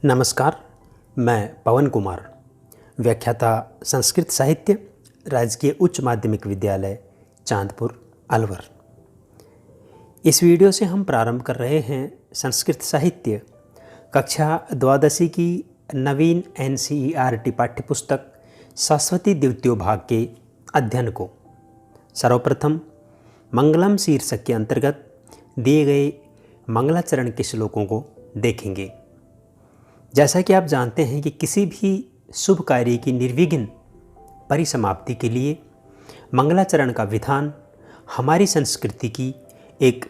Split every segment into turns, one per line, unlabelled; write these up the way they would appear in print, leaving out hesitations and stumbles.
नमस्कार, मैं पवन कुमार, व्याख्याता संस्कृत साहित्य, राजकीय उच्च माध्यमिक विद्यालय चांदपुर अलवर। इस वीडियो से हम प्रारंभ कर रहे हैं संस्कृत साहित्य कक्षा द्वादशी की नवीन NCERT पाठ्यपुस्तक सरस्वती द्वितीय भाग के अध्ययन को। सर्वप्रथम मंगलम शीर्षक के अंतर्गत दिए गए मंगलाचरण के श्लोकों को देखेंगे। जैसा कि आप जानते हैं कि किसी भी शुभ कार्य की निर्विघ्न परिसमाप्ति के लिए मंगलाचरण का विधान हमारी संस्कृति की एक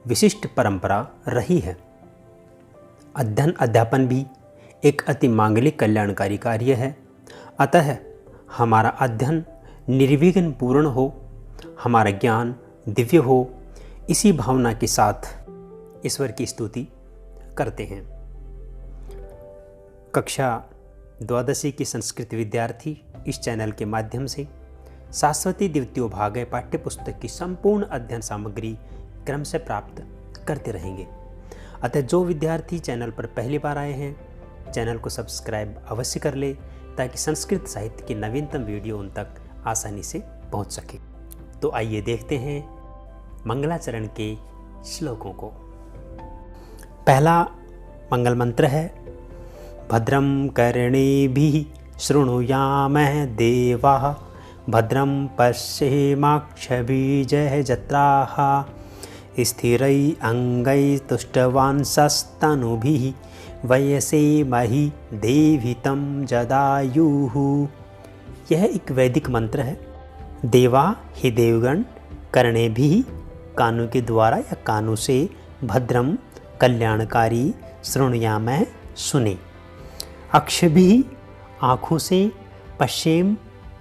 विशिष्ट परंपरा रही है। अध्ययन अध्यापन भी एक अति मांगलिक कल्याणकारी कार्य है। अतः हमारा अध्ययन निर्विघ्न पूर्ण हो, हमारा ज्ञान दिव्य हो, इसी भावना के साथ ईश्वर की स्तुति करते हैं। कक्षा द्वादशी के संस्कृत विद्यार्थी इस चैनल के माध्यम से सरस्वती द्वितीय भाग पाठ्यपुस्तक की संपूर्ण अध्ययन सामग्री क्रम से प्राप्त करते रहेंगे। अतः जो विद्यार्थी चैनल पर पहली बार आए हैं, चैनल को सब्सक्राइब अवश्य कर ले ताकि संस्कृत साहित्य की नवीनतम वीडियो उन तक आसानी से पहुंच सके। तो आइए देखते हैं मंगलाचरण के श्लोकों को। पहला मंगल मंत्र है, भद्रं कर्णेभिः शृणुयामः देवाः, भद्रं पश्येमाक्षभिर्यजत्राः, स्थिरैरङ्गैस्तुष्टवांसस्तनूभिः, वयसेमहि देवितं जदायुः। यह एक वैदिक मंत्र है। देवा ही देवगण, कर्णेभिः कानों के द्वारा या कानों से, भद्रम कल्याणकारी, शृणुयामः सुने, अक्षभिः आँखों से, पश्येम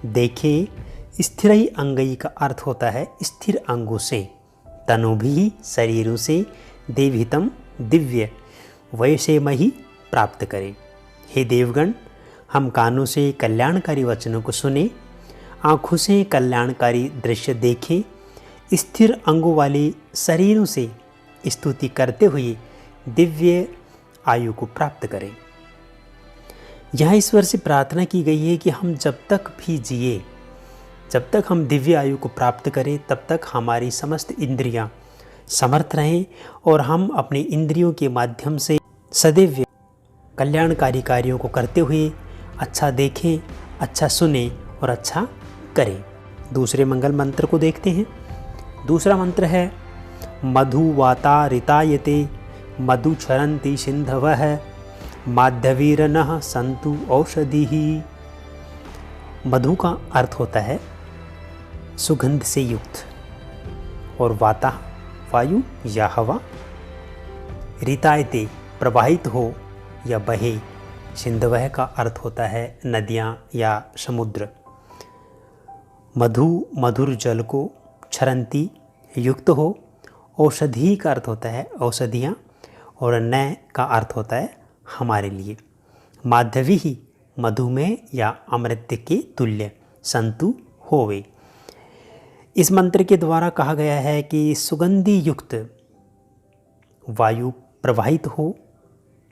देखे, स्थिरै अंगई का अर्थ होता है स्थिर अंगों से, तनुभिः शरीरों से, देवहितम दिव्य, वैषेमहि प्राप्त करें। हे देवगण, हम कानों से कल्याणकारी वचनों को सुने, आँखों से कल्याणकारी दृश्य देखें, स्थिर अंगों वाले शरीरों से स्तुति करते हुए दिव्य आयु को प्राप्त करें। यहाँ ईश्वर से प्रार्थना की गई है कि हम जब तक भी जिए, जब तक हम दिव्य आयु को प्राप्त करें, तब तक हमारी समस्त इंद्रियां समर्थ रहें और हम अपने इंद्रियों के माध्यम से सदैव कल्याणकारी कार्यों को करते हुए अच्छा देखें, अच्छा सुने और अच्छा करें। दूसरे मंगल मंत्र को देखते हैं। दूसरा मंत्र है, मधुवाता ऋतायते, मधु क्षरन्ति सिंधवः, माधवीरनः सन्तु औषधिः। मधु का अर्थ होता है सुगंध से युक्त, और वाता वायु या हवा, ऋतायते प्रवाहित हो या बहे, सिंधवः का अर्थ होता है नदियाँ या समुद्र। मधु मधुर जल को, क्षरन्ति युक्त हो, औषधि का अर्थ होता है औषधियाँ, और नय का अर्थ होता है हमारे लिए। माधवी ही मधुमेह या अमृत के तुल्य, संतु होवे। इस मंत्र के द्वारा कहा गया है कि सुगंधि युक्त वायु प्रवाहित हो,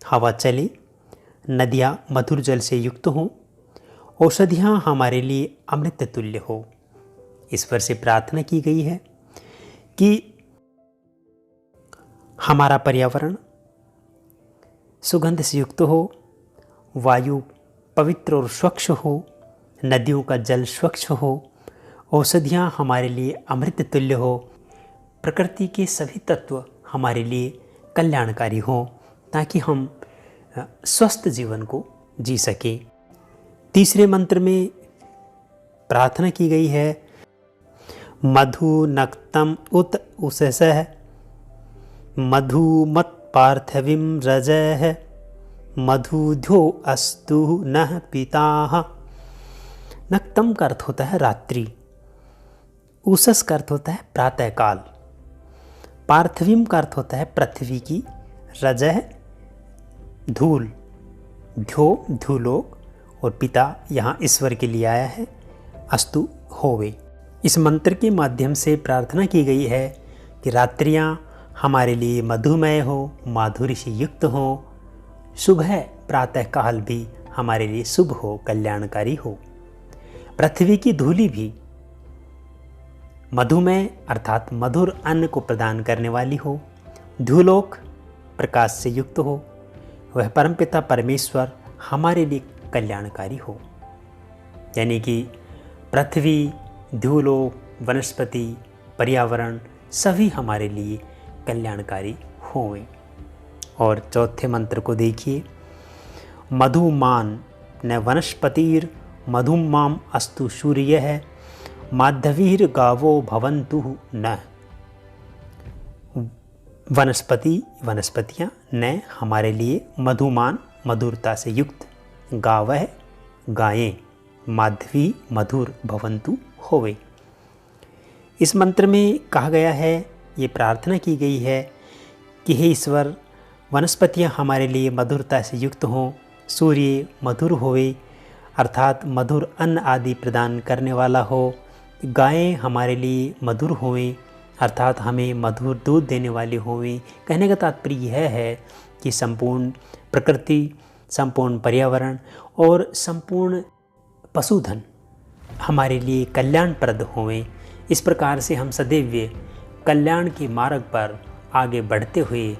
हवा चले, नदियाँ मधुर जल से युक्त हों, औषधियाँ हमारे लिए अमृत तुल्य हो। ईश्वर से प्रार्थना की गई है कि हमारा पर्यावरण सुगंध से युक्त हो, वायु पवित्र और स्वच्छ हो, नदियों का जल स्वच्छ हो, औषधियाँ हमारे लिए अमृत तुल्य हो, प्रकृति के सभी तत्व हमारे लिए कल्याणकारी हों, ताकि हम स्वस्थ जीवन को जी सकें। तीसरे मंत्र में प्रार्थना की गई है, मधु नक्तम उत उषसः, मधुमत् पार्थवीं रजः, मधुध्यो अस्तु नः पिताः। नक्तम का अर्थ होता है रात्रि, उषस का अर्थ होता है प्रातःकाल, पार्थिवीं का अर्थ होता है पृथ्वी की, रजः धूल, ध्यो धूलोक, और पिता यहाँ ईश्वर के लिए आया है, अस्तु होवे। इस मंत्र के माध्यम से प्रार्थना की गई है कि रात्रियाँ हमारे लिए मधुमय हो, माधुर्य से युक्त हो, सुबह प्रातःकाल भी हमारे लिए शुभ हो, कल्याणकारी हो। पृथ्वी की धूलि भी मधुमेह अर्थात मधुर अन्न को प्रदान करने वाली हो। धूलोक प्रकाश से युक्त हो। वह परमपिता परमेश्वर हमारे लिए कल्याणकारी हो। यानी कि पृथ्वी, धूलोक, वनस्पति, पर्यावरण सभी हमारे लिए कल्याणकारी हों। और चौथे मंत्र को देखिए, मधुमान न वनस्पतिर मधुमाम अस्तु सूर्यः माधवीर गावो भवन्तु न। वनस्पतियाँ न हमारे लिए मधुमान मधुरता से युक्त, गावः गायें, माधवी मधुर भवन्तु होवे। इस मंत्र में कहा गया है, ये प्रार्थना की गई है कि हे ईश्वर, वनस्पतियाँ हमारे लिए मधुरता से युक्त हों, सूर्य मधुर होवे अर्थात मधुर अन्न आदि प्रदान करने वाला हो, गायें हमारे लिए मधुर होवें अर्थात हमें मधुर दूध देने वाली होवें। कहने का तात्पर्य यह है कि संपूर्ण प्रकृति, संपूर्ण पर्यावरण और संपूर्ण पशुधन हमारे लिए कल्याणप्रद होवें। इस प्रकार से हम सदैव कल्याण के मार्ग पर आगे बढ़ते हुए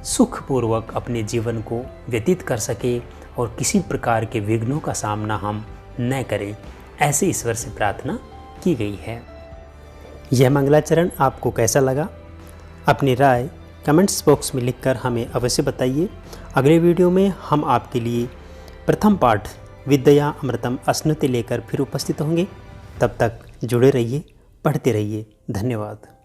सुखपूर्वक अपने जीवन को व्यतीत कर सके और किसी प्रकार के विघ्नों का सामना हम न करें, ऐसे ईश्वर से प्रार्थना की गई है। यह मंगलाचरण आपको कैसा लगा? अपनी राय कमेंट्स बॉक्स में लिखकर हमें अवश्य बताइए। अगले वीडियो में हम आपके लिए प्रथम पाठ विद्या अमृतम अश्नुते लेकर फिर उपस्थित होंगे। तब तक जुड़े रहिए, पढ़ते रहिए। धन्यवाद।